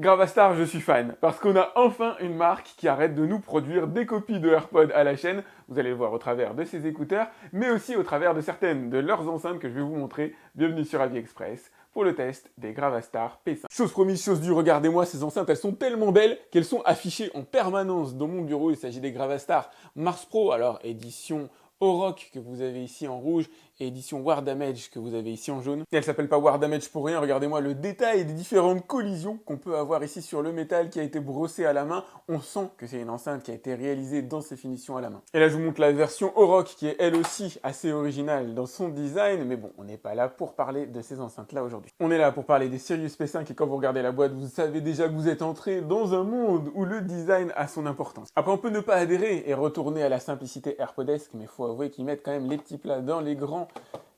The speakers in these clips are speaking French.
Gravastar, je suis fan, parce qu'on a enfin une marque qui arrête de nous produire des copies de AirPods à la chaîne, vous allez le voir au travers de ces écouteurs, mais aussi au travers de certaines de leurs enceintes que je vais vous montrer. Bienvenue sur AviExpress pour le test des Gravastar P5. Chose promise, chose due, regardez-moi ces enceintes, elles sont tellement belles qu'elles sont affichées en permanence dans mon bureau. Il s'agit des Gravastar Mars Pro, alors édition Oroch que vous avez ici en rouge et édition War Damage que vous avez ici en jaune. Et elle s'appelle pas War Damage pour rien, regardez-moi le détail des différentes collisions qu'on peut avoir ici sur le métal qui a été brossé à la main. On sent que c'est une enceinte qui a été réalisée dans ses finitions à la main. Et là je vous montre la version Oroch qui est elle aussi assez originale dans son design, mais bon, on n'est pas là pour parler de ces enceintes là aujourd'hui. On est là pour parler des Sirius P5 et quand vous regardez la boîte, vous savez déjà que vous êtes entré dans un monde où le design a son importance. Après on peut ne pas adhérer et retourner à la simplicité AirPodesque, mais faut avouer qu'ils mettent quand même les petits plats dans les grands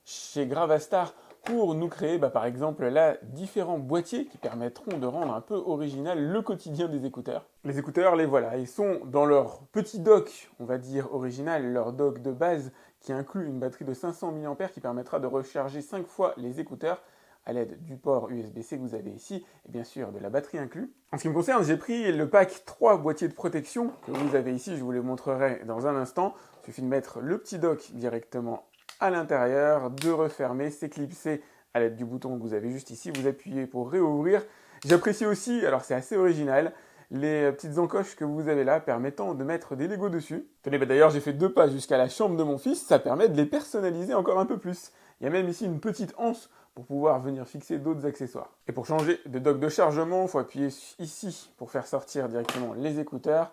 chez Gravastar pour nous créer par exemple là différents boîtiers qui permettront de rendre un peu original le quotidien des écouteurs. Les écouteurs, les voilà, ils sont dans leur petit dock, on va dire original, leur dock de base qui inclut une batterie de 500 mAh qui permettra de recharger 5 fois les écouteurs à l'aide du port USB-C que vous avez ici, et bien sûr de la batterie inclus. En ce qui me concerne, j'ai pris le pack 3 boîtiers de protection que vous avez ici, je vous les montrerai dans un instant. Il suffit de mettre le petit dock directement à l'intérieur, de refermer, s'éclipser à l'aide du bouton que vous avez juste ici, vous appuyez pour réouvrir. J'apprécie aussi, alors c'est assez original, les petites encoches que vous avez là permettant de mettre des Lego dessus. Tenez, d'ailleurs j'ai fait 2 pas jusqu'à la chambre de mon fils, ça permet de les personnaliser encore un peu plus. Il y a même ici une petite anse pour pouvoir venir fixer d'autres accessoires. Et pour changer de dock de chargement, il faut appuyer ici pour faire sortir directement les écouteurs.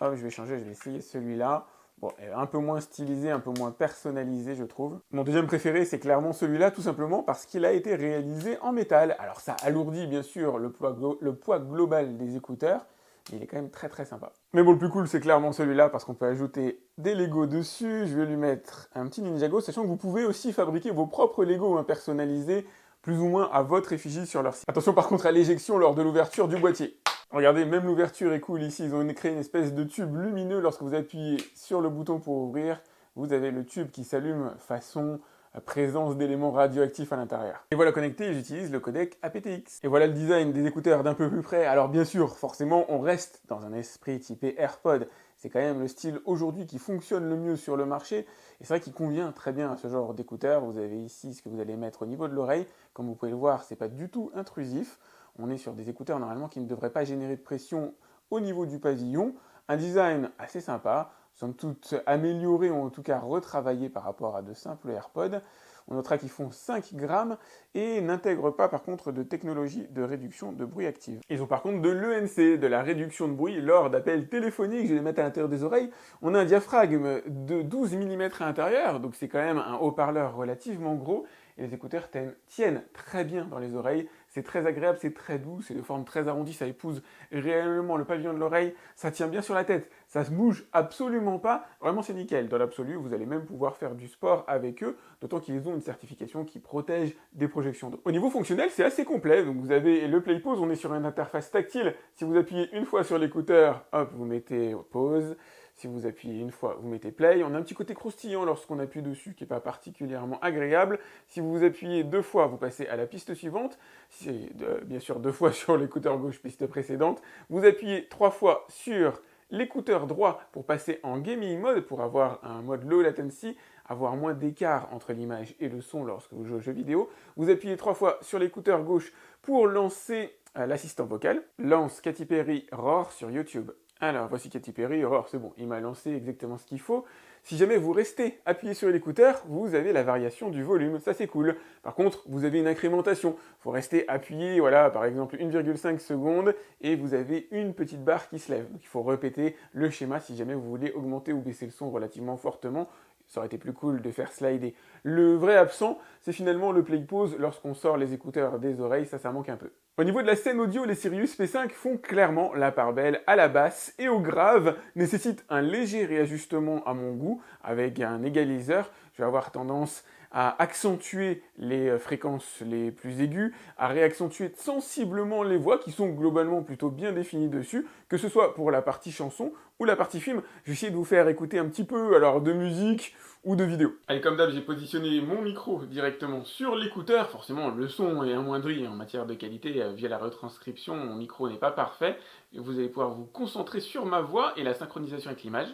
Hop, je vais changer, je vais essayer celui-là. Bon, un peu moins stylisé, un peu moins personnalisé, je trouve. Mon deuxième préféré, c'est clairement celui-là, tout simplement parce qu'il a été réalisé en métal. Alors ça alourdit bien sûr le poids global des écouteurs, mais il est quand même très très sympa. Mais bon, le plus cool, c'est clairement celui-là, parce qu'on peut ajouter des Lego dessus. Je vais lui mettre un petit Ninjago, sachant que vous pouvez aussi fabriquer vos propres Lego personnalisés, plus ou moins à votre effigie sur leur site. Attention par contre à l'éjection lors de l'ouverture du boîtier. Regardez, même l'ouverture est cool ici, ils ont créé une espèce de tube lumineux lorsque vous appuyez sur le bouton pour ouvrir. Vous avez le tube qui s'allume façon présence d'éléments radioactifs à l'intérieur. Et voilà connecté, j'utilise le codec aptX. Et voilà le design des écouteurs d'un peu plus près. Alors bien sûr, forcément, on reste dans un esprit typé AirPod. C'est quand même le style aujourd'hui qui fonctionne le mieux sur le marché. Et c'est vrai qu'il convient très bien à ce genre d'écouteurs. Vous avez ici ce que vous allez mettre au niveau de l'oreille. Comme vous pouvez le voir, c'est pas du tout intrusif. On est sur des écouteurs normalement qui ne devraient pas générer de pression au niveau du pavillon. Un design assez sympa, somme toute amélioré ou en tout cas retravaillé par rapport à de simples AirPods. On notera qu'ils font 5 grammes et n'intègrent pas par contre de technologie de réduction de bruit active. Ils ont par contre de l'ENC, de la réduction de bruit lors d'appels téléphoniques. Je vais les mettre à l'intérieur des oreilles. On a un diaphragme de 12 mm à l'intérieur, donc c'est quand même un haut-parleur relativement gros. Et les écouteurs tiennent très bien dans les oreilles, c'est très agréable, c'est très doux, c'est de forme très arrondie, ça épouse réellement le pavillon de l'oreille, ça tient bien sur la tête, ça se bouge absolument pas, vraiment c'est nickel. Dans l'absolu, vous allez même pouvoir faire du sport avec eux, d'autant qu'ils ont une certification qui protège des projections d'eau. Au niveau fonctionnel, c'est assez complet, donc vous avez le play pause, on est sur une interface tactile, si vous appuyez une fois sur l'écouteur, hop, vous mettez pause. Si vous appuyez une fois, vous mettez play. On a un petit côté croustillant lorsqu'on appuie dessus qui n'est pas particulièrement agréable. Si vous appuyez 2 fois, vous passez à la piste suivante. C'est bien sûr 2 fois sur l'écouteur gauche, piste précédente. Vous appuyez 3 fois sur l'écouteur droit pour passer en gaming mode, pour avoir un mode low latency, avoir moins d'écart entre l'image et le son lorsque vous jouez aux jeux vidéo. Vous appuyez 3 fois sur l'écouteur gauche pour lancer l'assistant vocal. Lance Katy Perry Roar sur YouTube. Alors, voici Katy Perry, Aurore, c'est bon, il m'a lancé exactement ce qu'il faut. Si jamais vous restez appuyé sur l'écouteur, vous avez la variation du volume, ça c'est cool. Par contre, vous avez une incrémentation. Il faut rester appuyé, voilà, par exemple 1,5 secondes, et vous avez une petite barre qui se lève. Donc il faut répéter le schéma si jamais vous voulez augmenter ou baisser le son relativement fortement. Ça aurait été plus cool de faire slider. Le vrai absent, c'est finalement le play pause lorsqu'on sort les écouteurs des oreilles, ça manque un peu. Au niveau de la scène audio, les Sirius P5 font clairement la part belle à la basse et au grave, nécessitent un léger réajustement à mon goût, avec un égaliseur. Je vais avoir tendance à accentuer les fréquences les plus aiguës, à réaccentuer sensiblement les voix qui sont globalement plutôt bien définies dessus, que ce soit pour la partie chanson ou la partie film. Je vais essayer de vous faire écouter un petit peu alors de musique ou de vidéo. Allez, comme d'hab, j'ai positionné mon micro directement sur l'écouteur. Forcément, le son est amoindri en matière de qualité via la retranscription. Mon micro n'est pas parfait. Et vous allez pouvoir vous concentrer sur ma voix et la synchronisation avec l'image.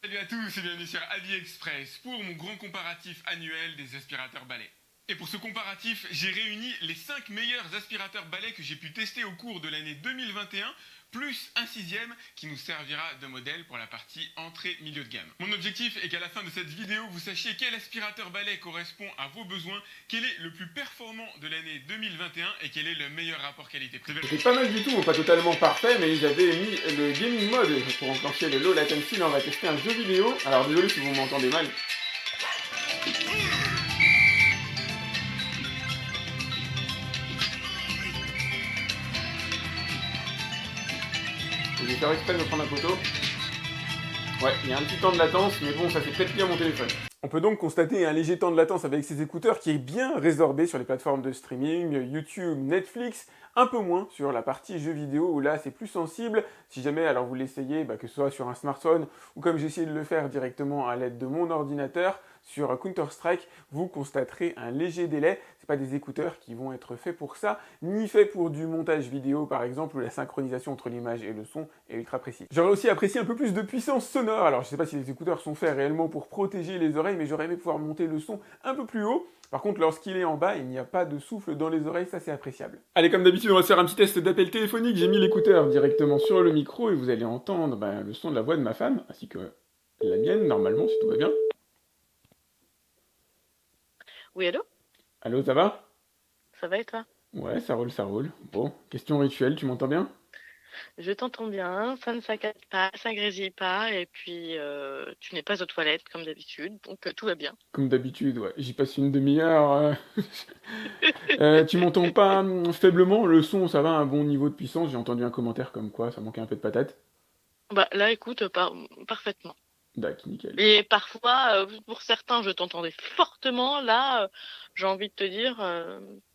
Salut à tous et bienvenue sur AliExpress pour mon grand comparatif annuel des aspirateurs balais. Et pour ce comparatif, j'ai réuni les 5 meilleurs aspirateurs balais que j'ai pu tester au cours de l'année 2021, plus un 6e qui nous servira de modèle pour la partie entrée-milieu de gamme. Mon objectif est qu'à la fin de cette vidéo, vous sachiez quel aspirateur balai correspond à vos besoins, quel est le plus performant de l'année 2021 et quel est le meilleur rapport qualité-prix. C'était pas mal du tout, pas totalement parfait, mais j'avais mis le gaming mode pour enclencher le low latency. Là, on va tester un jeu vidéo. Alors désolé si vous m'entendez mal. Je vais faire exprès de me prendre un photo. Ouais, il y a un petit temps de latence, mais bon, ça fait peut-être bien mon téléphone. On peut donc constater un léger temps de latence avec ces écouteurs qui est bien résorbé sur les plateformes de streaming, YouTube, Netflix, un peu moins sur la partie jeux vidéo où là c'est plus sensible. Si jamais alors vous l'essayez, que ce soit sur un smartphone ou comme j'ai essayé de le faire directement à l'aide de mon ordinateur, sur Counter-Strike, vous constaterez un léger délai. C'est pas des écouteurs qui vont être faits pour ça, ni faits pour du montage vidéo par exemple, où la synchronisation entre l'image et le son est ultra précise. J'aurais aussi apprécié un peu plus de puissance sonore. Alors je sais pas si les écouteurs sont faits réellement pour protéger les oreilles, mais j'aurais aimé pouvoir monter le son un peu plus haut. Par contre, lorsqu'il est en bas, il n'y a pas de souffle dans les oreilles, ça c'est appréciable. Allez, comme d'habitude, on va se faire un petit test d'appel téléphonique. J'ai mis l'écouteur directement sur le micro et vous allez entendre le son de la voix de ma femme, ainsi que la mienne, normalement, si tout va bien. Oui, allô? Allô, ça va? Ça va et toi? Ouais, ça roule, ça roule. Bon, question rituelle, tu m'entends bien? Je t'entends bien, ça ne saccade pas, ça grésille pas, et puis tu n'es pas aux toilettes comme d'habitude, donc tout va bien. Comme d'habitude, ouais. J'y passe une demi-heure. Tu m'entends pas faiblement? Le son, ça va, un bon niveau de puissance. J'ai entendu un commentaire comme quoi ça manquait un peu de patate. Bah là, écoute, parfaitement. D'accord, nickel. Et parfois, pour certains, je t'entendais fortement. Là, j'ai envie de te dire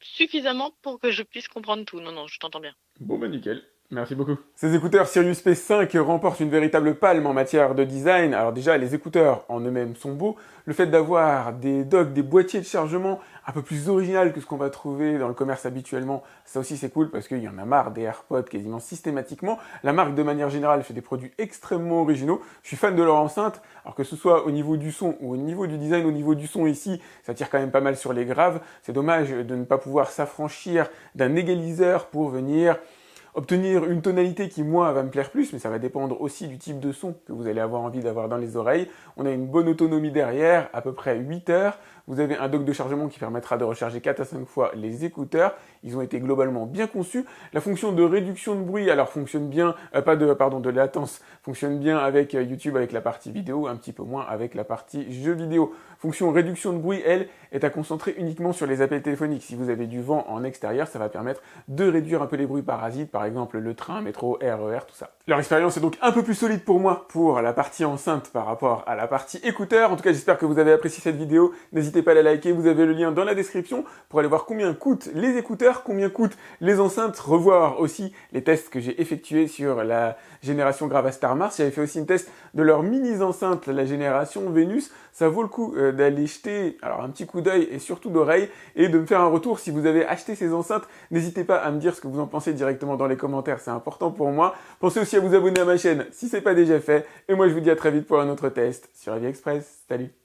suffisamment pour que je puisse comprendre tout. Non, non, je t'entends bien. Bon, nickel. Merci beaucoup. Ces écouteurs Sirius P5 remportent une véritable palme en matière de design. Alors déjà, les écouteurs en eux-mêmes sont beaux. Le fait d'avoir des docks, des boîtiers de chargement un peu plus original que ce qu'on va trouver dans le commerce habituellement, ça aussi c'est cool parce qu'il y en a marre des AirPods quasiment systématiquement. La marque de manière générale fait des produits extrêmement originaux. Je suis fan de leur enceinte, alors que ce soit au niveau du son ou au niveau du design, au niveau du son ici, ça tire quand même pas mal sur les graves. C'est dommage de ne pas pouvoir s'affranchir d'un égaliseur pour venir obtenir une tonalité qui, moi, va me plaire plus, mais ça va dépendre aussi du type de son que vous allez avoir envie d'avoir dans les oreilles. On a une bonne autonomie derrière, à peu près 8 heures. Vous avez un dock de chargement qui permettra de recharger 4 à 5 fois les écouteurs. Ils ont été globalement bien conçus. La fonction de réduction de bruit, alors fonctionne bien, de latence, fonctionne bien avec YouTube, avec la partie vidéo, un petit peu moins avec la partie jeux vidéo. Fonction réduction de bruit, elle, est à concentrer uniquement sur les appels téléphoniques. Si vous avez du vent en extérieur, ça va permettre de réduire un peu les bruits parasites, par exemple le train, métro, RER, tout ça. Leur expérience est donc un peu plus solide pour moi pour la partie enceinte par rapport à la partie écouteur. En tout cas, j'espère que vous avez apprécié cette vidéo. N'hésitez pas à la liker, vous avez le lien dans la description pour aller voir combien coûtent les écouteurs, combien coûtent les enceintes, revoir aussi les tests que j'ai effectués sur la génération Gravastar Mars. J'avais fait aussi une test de leur mini enceinte, la génération Vénus. Ça vaut le coup d'aller jeter alors un petit coup d'œil et surtout d'oreille et de me faire un retour si vous avez acheté ces enceintes. N'hésitez pas à me dire ce que vous en pensez directement dans les commentaires, c'est important pour moi. Pensez aussi à vous abonner à ma chaîne si ce n'est pas déjà fait. Et moi je vous dis à très vite pour un autre test sur AliExpress. Salut!